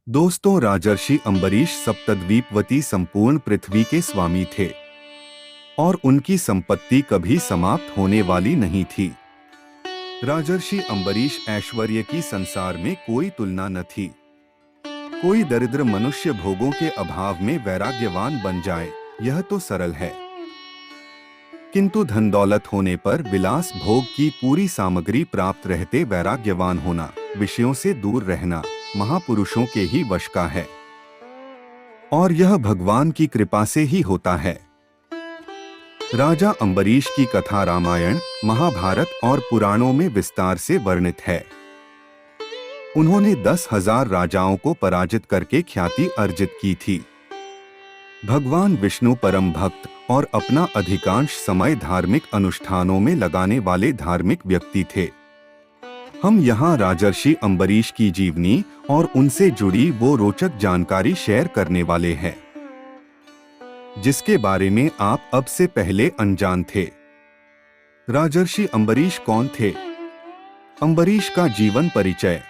दोस्तों, राजर्षि अंबरीश सप्तद्वीपवती संपूर्ण पृथ्वी के स्वामी थे और उनकी संपत्ति कभी समाप्त होने वाली नहीं थी। राजर्षि अंबरीश ऐश्वर्य की संसार में कोई तुलना न थी। कोई दरिद्र मनुष्य भोगों के अभाव में वैराग्यवान बन जाए, यह तो सरल है, किंतु धन दौलत होने पर विलास भोग की पूरी सामग्री प्राप्त रहते वैराग्यवान होना, विषयों से दूर रहना महापुरुषों के ही वश का है, और यह भगवान की कृपा से ही होता है। राजा अंबरीश की कथा रामायण, महाभारत और पुराणों में विस्तार से वर्णित है। उन्होंने 10,000 राजाओं को पराजित करके ख्याति अर्जित की थी। भगवान विष्णु परम भक्त और अपना अधिकांश समय धार्मिक अनुष्ठानों में लगाने वाले धार्मिक व्यक्ति थे। हम यहाँ राजर्षि अंबरीश की जीवनी और उनसे जुड़ी वो रोचक जानकारी शेयर करने वाले हैं, जिसके बारे में आप अब से पहले अनजान थे। राजर्षि अंबरीश कौन थे? अंबरीश का जीवन परिचय।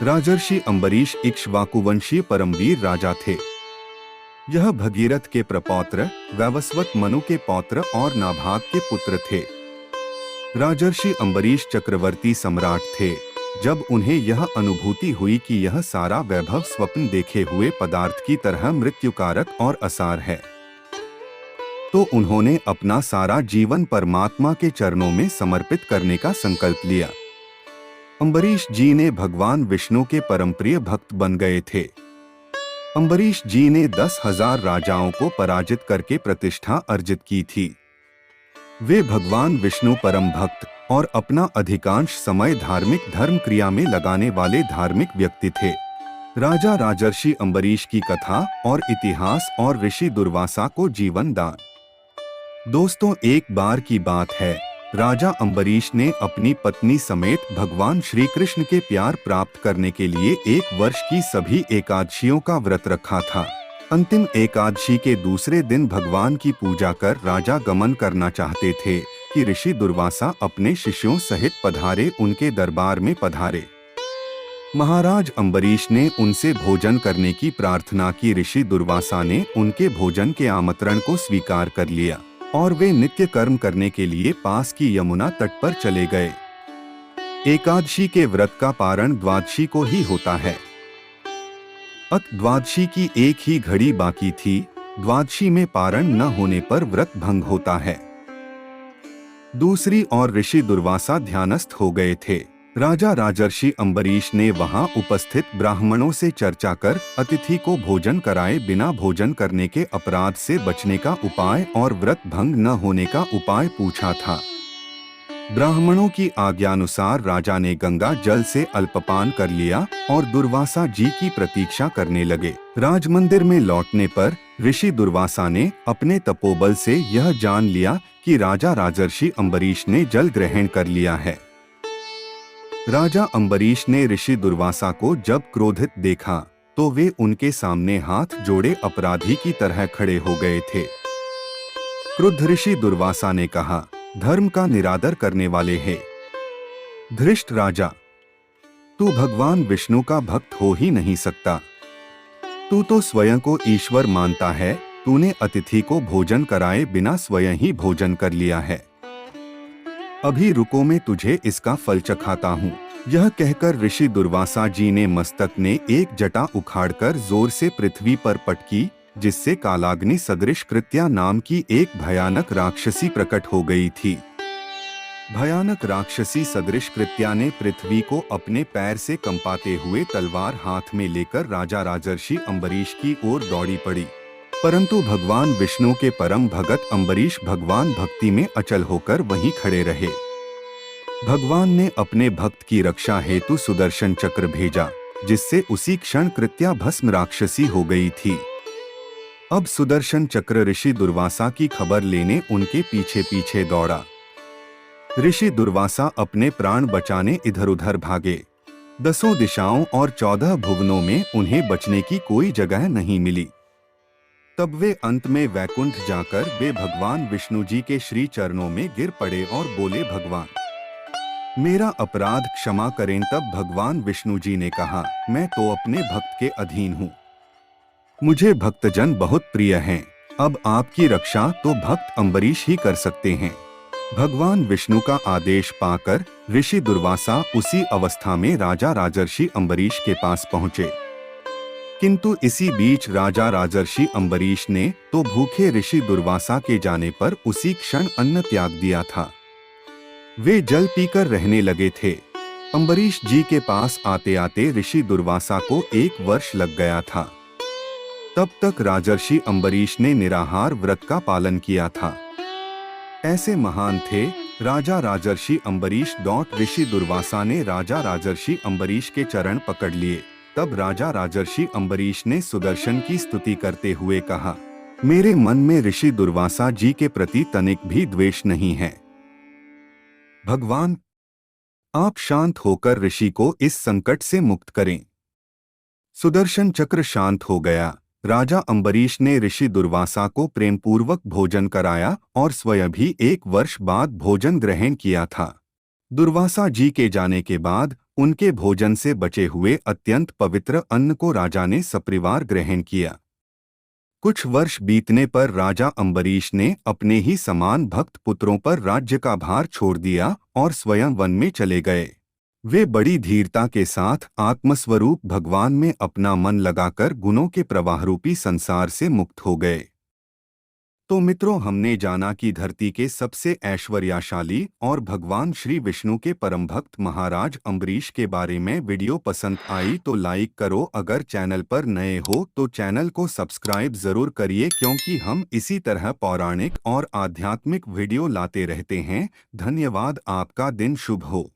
राजर्षि अंबरीश इक्ष्वाकुवंशीय परमवीर राजा थे। यह भगीरथ के प्रपौत्र, वैवस्वत मनु के पौत्र और नाभाग के पुत्र थे। राजर्षि अंबरीश चक्रवर्ती सम्राट थे। जब उन्हें यह अनुभूति हुई कि यह सारा वैभव स्वप्न देखे हुए पदार्थ की तरह मृत्युकारक और असार है, तो उन्होंने अपना सारा जीवन परमात्मा के चरणों में समर्पित करने का संकल्प लिया। अंबरीश जी ने भगवान विष्णु के परमप्रिय भक्त बन गए थे। अंबरीश जी ने 10,000 राजाओं को पराजित करके प्रतिष्ठा अर्जित की थी। वे भगवान विष्णु परम भक्त और अपना अधिकांश समय धार्मिक धर्म क्रिया में लगाने वाले धार्मिक व्यक्ति थे। राजा राजर्षि अंबरीश की कथा और इतिहास और ऋषि दुर्वासा को जीवन दान। दोस्तों, एक बार की बात है, राजा अंबरीश ने अपनी पत्नी समेत भगवान श्री कृष्ण के प्यार प्राप्त करने के लिए 1 वर्ष की सभी एकादशियों का व्रत रखा था। अंतिम एकादशी के दूसरे दिन भगवान की पूजा कर राजा गमन करना चाहते थे कि ऋषि दुर्वासा अपने शिष्यों सहित पधारे उनके दरबार में पधारे। महाराज अंबरीश ने उनसे भोजन करने की प्रार्थना की। ऋषि दुर्वासा ने उनके भोजन के आमंत्रण को स्वीकार कर लिया और वे नित्य कर्म करने के लिए पास की यमुना तट पर चले गए। एकादशी के व्रत का पारण द्वादशी को ही होता है। द्वादशी की एक ही घड़ी बाकी थी। द्वादशी में पारण न होने पर व्रत भंग होता है। दूसरी ओर ऋषि दुर्वासा ध्यानस्थ हो गए थे। राजा राजर्षि अंबरीश ने वहां उपस्थित ब्राह्मणों से चर्चा कर अतिथि को भोजन कराए बिना भोजन करने के अपराध से बचने का उपाय और व्रत भंग न होने का उपाय पूछा था। ब्राह्मणों की आज्ञानुसार राजा ने गंगा जल से अल्पपान कर लिया और दुर्वासा जी की प्रतीक्षा करने लगे। राजमंदिर में लौटने पर ऋषि दुर्वासा ने अपने तपोबल से यह जान लिया कि राजा राजर्षि अंबरीश ने जल ग्रहण कर लिया है। राजा अंबरीश ने ऋषि दुर्वासा को जब क्रोधित देखा तो वे उनके सामने हाथ जोड़े अपराधी की तरह खड़े हो गए थे। क्रुद्ध ऋषि दुर्वासा ने कहा, धर्म का निरादर करने वाले हैं। धृष्ट राजा, तू भगवान विष्णु का भक्त हो ही नहीं सकता। तू तो स्वयं को ईश्वर मानता है। तूने अतिथि को भोजन कराए बिना स्वयं ही भोजन कर लिया है। अभी रुको, मैं तुझे इसका फल चखाता हूँ। यह कहकर ऋषि दुर्वासा जी ने मस्तक ने एक जटा उखाड़कर जोर से पृथ्वी पर पटकी, जिससे कालाग्नि सदृश कृत्या नाम की एक भयानक राक्षसी प्रकट हो गई थी। भयानक राक्षसी सदृश कृत्या ने पृथ्वी को अपने पैर से कंपाते हुए तलवार हाथ में लेकर राजा राजर्षि अंबरीश की ओर दौड़ी पड़ी। परंतु भगवान विष्णु के परम भगत अंबरीश भगवान भक्ति में अचल होकर वहीं खड़े रहे। भगवान ने अपने भक्त की रक्षा हेतु सुदर्शन चक्र भेजा, जिससे उसी क्षण कृत्या भस्म राक्षसी हो गई थी। अब सुदर्शन चक्र ऋषि दुर्वासा की खबर लेने उनके पीछे पीछे दौड़ा। ऋषि दुर्वासा अपने प्राण बचाने इधर उधर भागे। 10 दिशाओं और 14 भुवनों में उन्हें बचने की कोई जगह नहीं मिली। तब वे अंत में वैकुंठ जाकर वे भगवान विष्णु जी के श्री चरणों में गिर पड़े और बोले, भगवान, मेरा अपराध क्षमा करें। तब भगवान विष्णु जी ने कहा, मैं तो अपने भक्त के अधीन हूँ, मुझे भक्तजन बहुत प्रिय हैं। अब आपकी रक्षा तो भक्त अम्बरीश ही कर सकते हैं। भगवान विष्णु का आदेश पाकर ऋषि दुर्वासा उसी अवस्था में राजा राजर्षि अम्बरीश के पास पहुँचे। किंतु इसी बीच राजा राजर्षि अम्बरीश ने तो भूखे ऋषि दुर्वासा के जाने पर उसी क्षण अन्न त्याग दिया था। वे जल पीकर रहने लगे थे। अम्बरीश जी के पास आते आते ऋषि दुर्वासा को 1 वर्ष लग गया था। तब तक राजर्षि अम्बरीश ने निराहार व्रत का पालन किया था। ऐसे महान थे राजा राजर्षि अम्बरीश। ऋषि दुर्वासा ने राजा राजर्षि अम्बरीश के चरण पकड़ लिए। तब राजा राजर्षि अम्बरीश ने सुदर्शन की स्तुति करते हुए कहा, मेरे मन में ऋषि दुर्वासा जी के प्रति तनिक भी द्वेष नहीं है। भगवान, आप शांत होकर ऋषि को इस संकट से मुक्त करें। सुदर्शन चक्र शांत हो गया। राजा अम्बरीश ने ऋषि दुर्वासा को प्रेमपूर्वक भोजन कराया और स्वयं भी 1 वर्ष बाद भोजन ग्रहण किया था। दुर्वासा जी के जाने के बाद उनके भोजन से बचे हुए अत्यंत पवित्र अन्न को राजा ने सपरिवार ग्रहण किया। कुछ वर्ष बीतने पर राजा अम्बरीश ने अपने ही समान भक्त पुत्रों पर राज्य का भार छोड़ दिया और स्वयं वन में चले गए। वे बड़ी धीरता के साथ आत्मस्वरूप भगवान में अपना मन लगाकर गुणों के प्रवाह रूपी संसार से मुक्त हो गए। तो मित्रों, हमने जाना कि धरती के सबसे ऐश्वर्यशाली और भगवान श्री विष्णु के परम भक्त महाराज अम्बरीश के बारे में। वीडियो पसंद आई तो लाइक करो। अगर चैनल पर नए हो तो चैनल को सब्सक्राइब जरूर करिए, क्योंकि हम इसी तरह पौराणिक और आध्यात्मिक वीडियो लाते रहते हैं। धन्यवाद। आपका दिन शुभ हो।